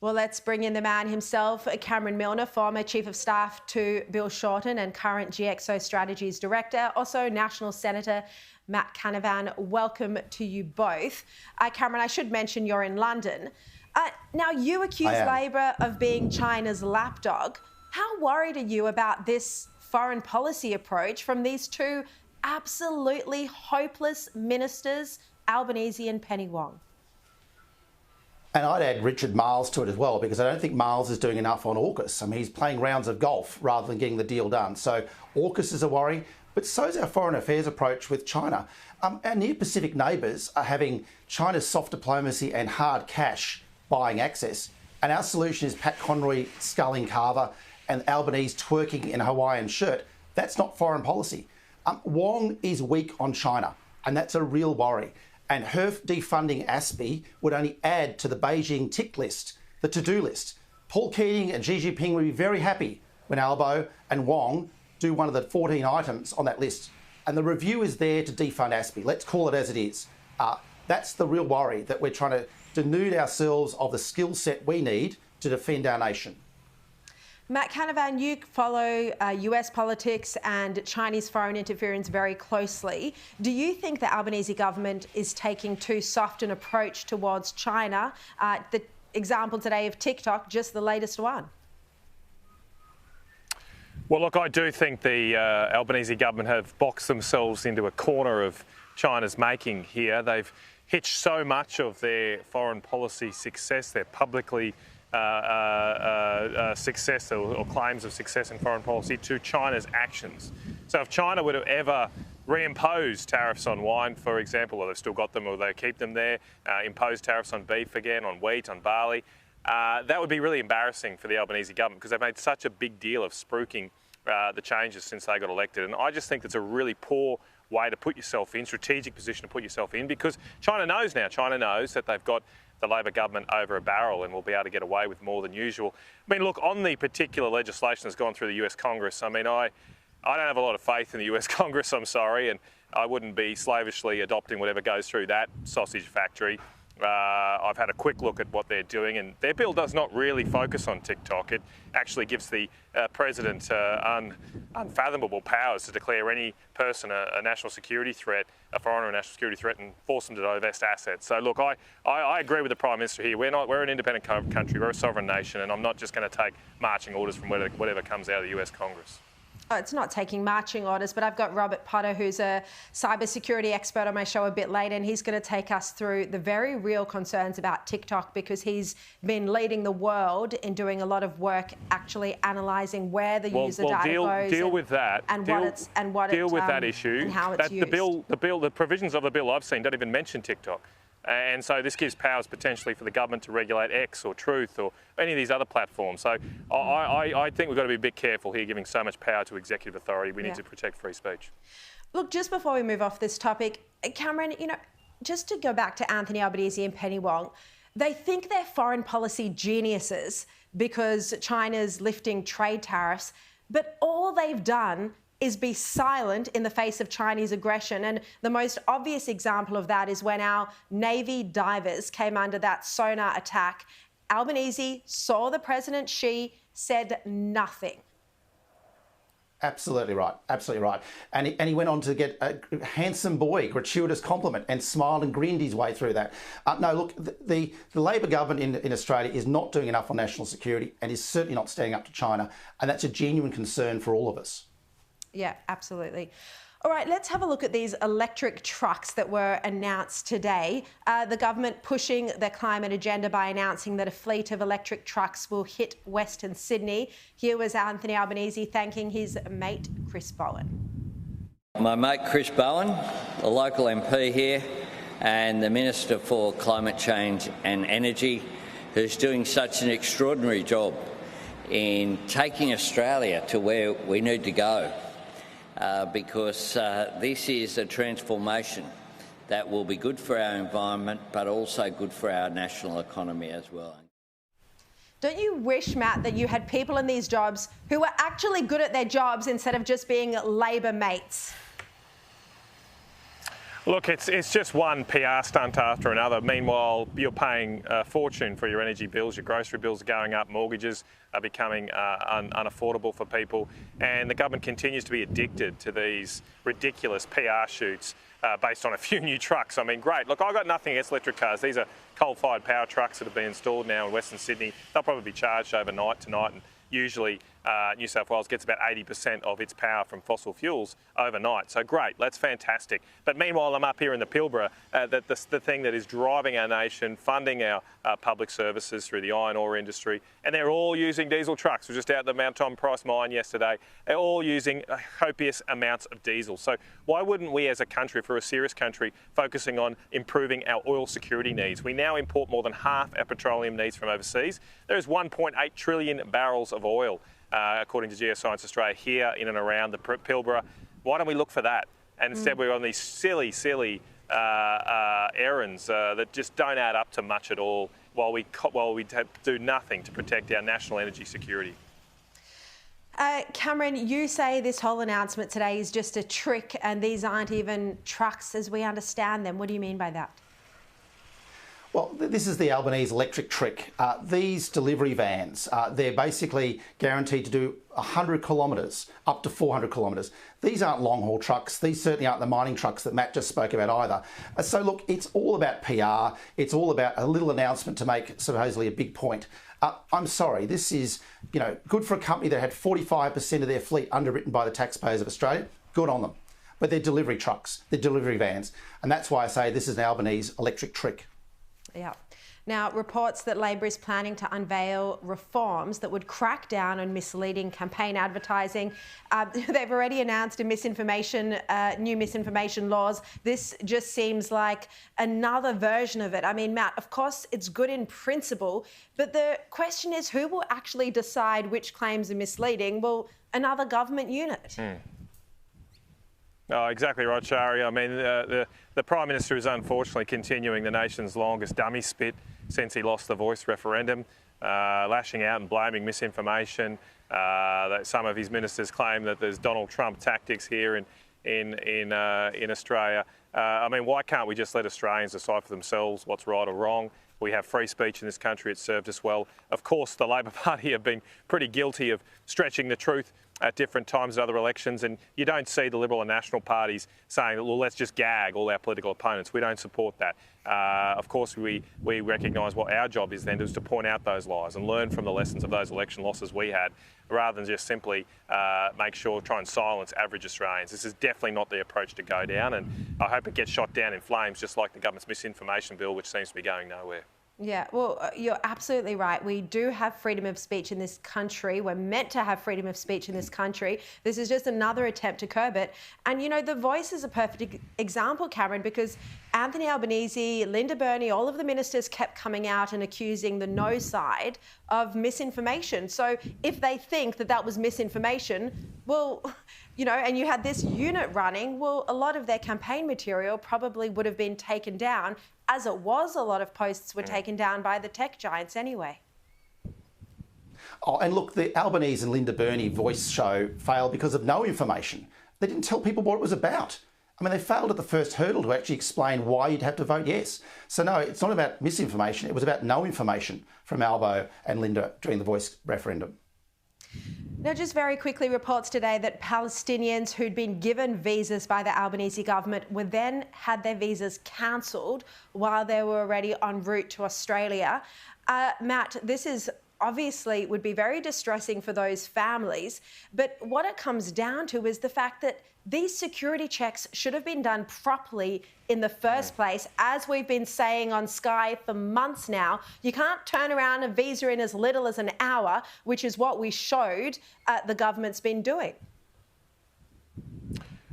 Well, let's bring in the man himself, Cameron Milner, former Chief of Staff to Bill Shorten and current GXO Strategies Director, also National Senator Matt Canavan. Welcome to you both. Cameron, I should mention you're in London. Now, you accuse Labor of being China's lapdog. How worried are you about this foreign policy approach from these two absolutely hopeless ministers, Albanese and Penny Wong? And I'd add Richard Marles to it as well, because I don't think Marles is doing enough on AUKUS. I mean, he's playing rounds of golf rather than getting the deal done. So AUKUS is a worry, but so is our foreign affairs approach with China. Our near-Pacific neighbours are having China's soft diplomacy and hard cash buying access. And our solution is Pat Conroy sculling Carver and Albanese twerking in a Hawaiian shirt. That's not foreign policy. Wong is weak on China, and that's a real worry. And her defunding ASPI would only add to the Beijing tick list, the to-do list. Paul Keating and Xi Jinping would be very happy when Albo and Wong do one of the 14 items on that list. And the review is there to defund ASPI. Let's call it as it is. That's the real worry, that we're trying to denude ourselves of the skill set we need to defend our nation. Matt Canavan, you follow US politics and Chinese foreign interference very closely. Do you think the Albanese government is taking too soft an approach towards China? The example today of TikTok, just the latest one. Well, look, I do think the Albanese government have boxed themselves into a corner of China's making here. They've hitched so much of their foreign policy success, their publicly success or claims of success in foreign policy, to China's actions. So if China were to ever reimpose tariffs on wine, for example, or they've still got them or they keep them there, impose tariffs on beef again, on wheat, on barley, that would be really embarrassing for the Albanese government, because they've made such a big deal of spruiking the changes since they got elected. And I just think it's a really poor way to put yourself in, strategic position to put yourself in, because China knows that they've got the Labor government over a barrel and will be able to get away with more than usual. I mean, look, on the particular legislation that's gone through the US Congress, I mean, I don't have a lot of faith in the US Congress, I'm sorry, and I wouldn't be slavishly adopting whatever goes through that sausage factory. I've had a quick look at what they're doing, and their bill does not really focus on TikTok. It actually gives the president unfathomable powers to declare any person a national security threat, a foreigner a national security threat, and force them to divest assets. So look, I agree with the Prime Minister here. We're an independent country, we're a sovereign nation, and I'm not just going to take marching orders from whatever comes out of the US Congress. Oh, it's not taking marching orders, but I've got Robert Potter, who's a cybersecurity expert, on my show a bit later, and he's going to take us through the very real concerns about TikTok, because he's been leading the world in doing a lot of work actually analysing where the user data goes. Deal with that. And deal with that issue. And how it's used. The provisions of the bill I've seen don't even mention TikTok. And so this gives powers potentially for the government to regulate X or Truth or any of these other platforms. So I think we've got to be a bit careful here, giving so much power to executive authority. We need to protect free speech. Look, just before we move off this topic, Cameron, you know, just to go back to Anthony Albanese and Penny Wong, they think they're foreign policy geniuses because China's lifting trade tariffs, but all they've done is be silent in the face of Chinese aggression. And the most obvious example of that is when our Navy divers came under that sonar attack. Albanese saw the President, Xi, said nothing. Absolutely right. Absolutely right. And he went on to get a handsome boy, gratuitous compliment, and smiled and grinned his way through that. No, look, the Labor government in Australia is not doing enough on national security and is certainly not standing up to China. And that's a genuine concern for all of us. Yeah, absolutely. All right, let's have a look at these electric trucks that were announced today. The government pushing their climate agenda by announcing that a fleet of electric trucks will hit Western Sydney. Here was Anthony Albanese thanking his mate, Chris Bowen. My mate, Chris Bowen, the local MP here, and the Minister for Climate Change and Energy, who's doing such an extraordinary job in taking Australia to where we need to go. Because this is a transformation that will be good for our environment, but also good for our national economy as well. Don't you wish, Matt, that you had people in these jobs who were actually good at their jobs instead of just being Labor mates? Look, it's just one PR stunt after another. Meanwhile, you're paying a fortune for your energy bills. Your grocery bills are going up. Mortgages are becoming unaffordable for people. And the government continues to be addicted to these ridiculous PR shoots based on a few new trucks. I mean, great. Look, I've got nothing against electric cars. These are coal-fired power trucks that have been installed now in Western Sydney. They'll probably be charged overnight tonight. And usually New South Wales gets about 80% of its power from fossil fuels overnight. So great, that's fantastic. But meanwhile, I'm up here in the Pilbara, the thing that is driving our nation, funding our public services through the iron ore industry, and they're all using diesel trucks. We're just out at the Mount Tom Price mine yesterday. They're all using copious amounts of diesel. So why wouldn't we as a country, if we're a serious country, focusing on improving our oil security needs? We now import more than half our petroleum needs from overseas. There is 1.8 trillion barrels of oil, according to Geoscience Australia, here in and around the Pilbara. Why don't we look for that? And instead we're on these silly errands that just don't add up to much at all while we do nothing to protect our national energy security. Cameron, you say this whole announcement today is just a trick and these aren't even trucks as we understand them. What do you mean by that? Well, this is the Albanese electric trick. These delivery vans, they're basically guaranteed to do 100 kilometres, up to 400 kilometres. These aren't long-haul trucks. These certainly aren't the mining trucks that Matt just spoke about either. So look, it's all about PR. It's all about a little announcement to make supposedly a big point. I'm sorry, this is, good for a company that had 45% of their fleet underwritten by the taxpayers of Australia. Good on them. But they're delivery trucks, they're delivery vans. And that's why I say this is an Albanese electric trick. Yeah. Now, reports that Labor is planning to unveil reforms that would crack down on misleading campaign advertising. They've already announced new misinformation laws. This just seems like another version of it. I mean, Matt, of course, it's good in principle, but the question is who will actually decide which claims are misleading? Well, another government unit. Oh, exactly right, Shari. I mean, the Prime Minister is unfortunately continuing the nation's longest dummy spit since he lost the Voice referendum, lashing out and blaming misinformation. That some of his ministers claim that there's Donald Trump tactics here in Australia. I mean, why can't we just let Australians decide for themselves what's right or wrong? We have free speech in this country. It's served us well. Of course, the Labor Party have been pretty guilty of stretching the truth at different times at other elections, and you don't see the Liberal and National parties saying, well, let's just gag all our political opponents. We don't support that. Of course, we recognise what our job is then is to point out those lies and learn from the lessons of those election losses we had, rather than just simply try and silence average Australians. This is definitely not the approach to go down, and I hope it gets shot down in flames, just like the government's misinformation bill, which seems to be going nowhere. Yeah, well, you're absolutely right. We do have freedom of speech in this country. We're meant to have freedom of speech in this country. This is just another attempt to curb it. And, The Voice is a perfect example, Cameron, because Anthony Albanese, Linda Burney, all of the ministers kept coming out and accusing the no side of misinformation. So if they think that that was misinformation, well, and you had this unit running, well, a lot of their campaign material probably would have been taken down. As it was, a lot of posts were taken down by the tech giants anyway. Oh, and look, the Albanese and Linda Burney Voice show failed because of no information. They didn't tell people what it was about. I mean, they failed at the first hurdle to actually explain why you'd have to vote yes. So no, it's not about misinformation. It was about no information from Albo and Linda during the Voice referendum. Now, just very quickly, reports today that Palestinians who'd been given visas by the Albanese government were then had their visas cancelled while they were already en route to Australia. Matt, this is obviously would be very distressing for those families. But what it comes down to is the fact that these security checks should have been done properly in the first place. As we've been saying on Sky for months now, you can't turn around a visa in as little as an hour, which is what we showed the government's been doing.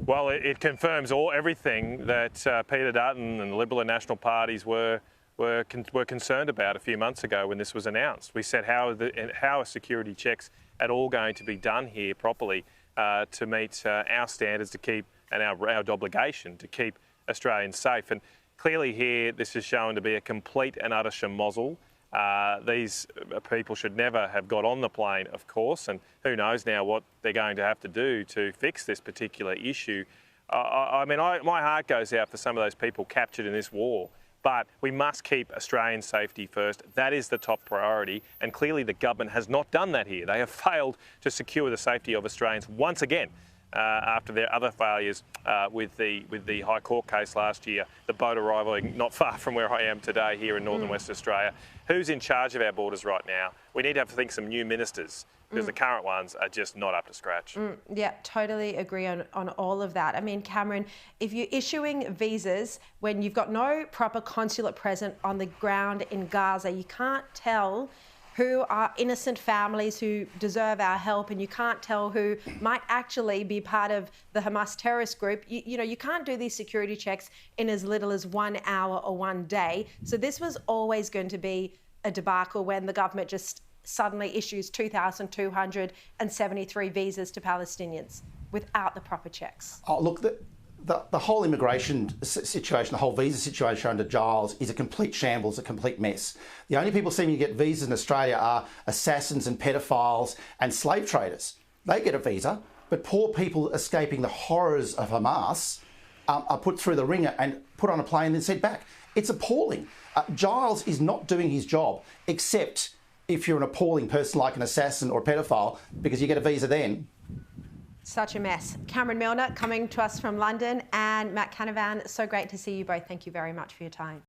Well, it confirms everything that Peter Dutton and the Liberal and National parties were concerned about a few months ago when this was announced. We said how are security checks at all going to be done here properly to meet our standards to keep and our obligation to keep Australians safe. And clearly here this is shown to be a complete and utter schmozzle. These people should never have got on the plane, of course, and who knows now what they're going to have to do to fix this particular issue. My heart goes out for some of those people captured in this war. But we must keep Australian safety first. That is the top priority. And clearly the government has not done that here. They have failed to secure the safety of Australians once again after their other failures with the High Court case last year, the boat arriving not far from where I am today here in northern West Australia. Who's in charge of our borders right now? We need to have, I think, some new ministers, because the current ones are just not up to scratch. Yeah, totally agree on all of that. I mean, Cameron, if you're issuing visas when you've got no proper consulate present on the ground in Gaza, you can't tell who are innocent families who deserve our help, and you can't tell who might actually be part of the Hamas terrorist group. You can't do these security checks in as little as 1 hour or 1 day. So this was always going to be a debacle when the government just suddenly issues 2,273 visas to Palestinians without the proper checks. Oh, look, the whole immigration situation, the whole visa situation under Giles is a complete shambles, a complete mess. The only people seeming to get visas in Australia are assassins and pedophiles and slave traders. They get a visa, but poor people escaping the horrors of Hamas are put through the ringer and put on a plane and then sent back. It's appalling. Giles is not doing his job, except if you're an appalling person like an assassin or a pedophile, because you get a visa then. Such a mess. Cameron Milner coming to us from London, and Matt Canavan, so great to see you both. Thank you very much for your time.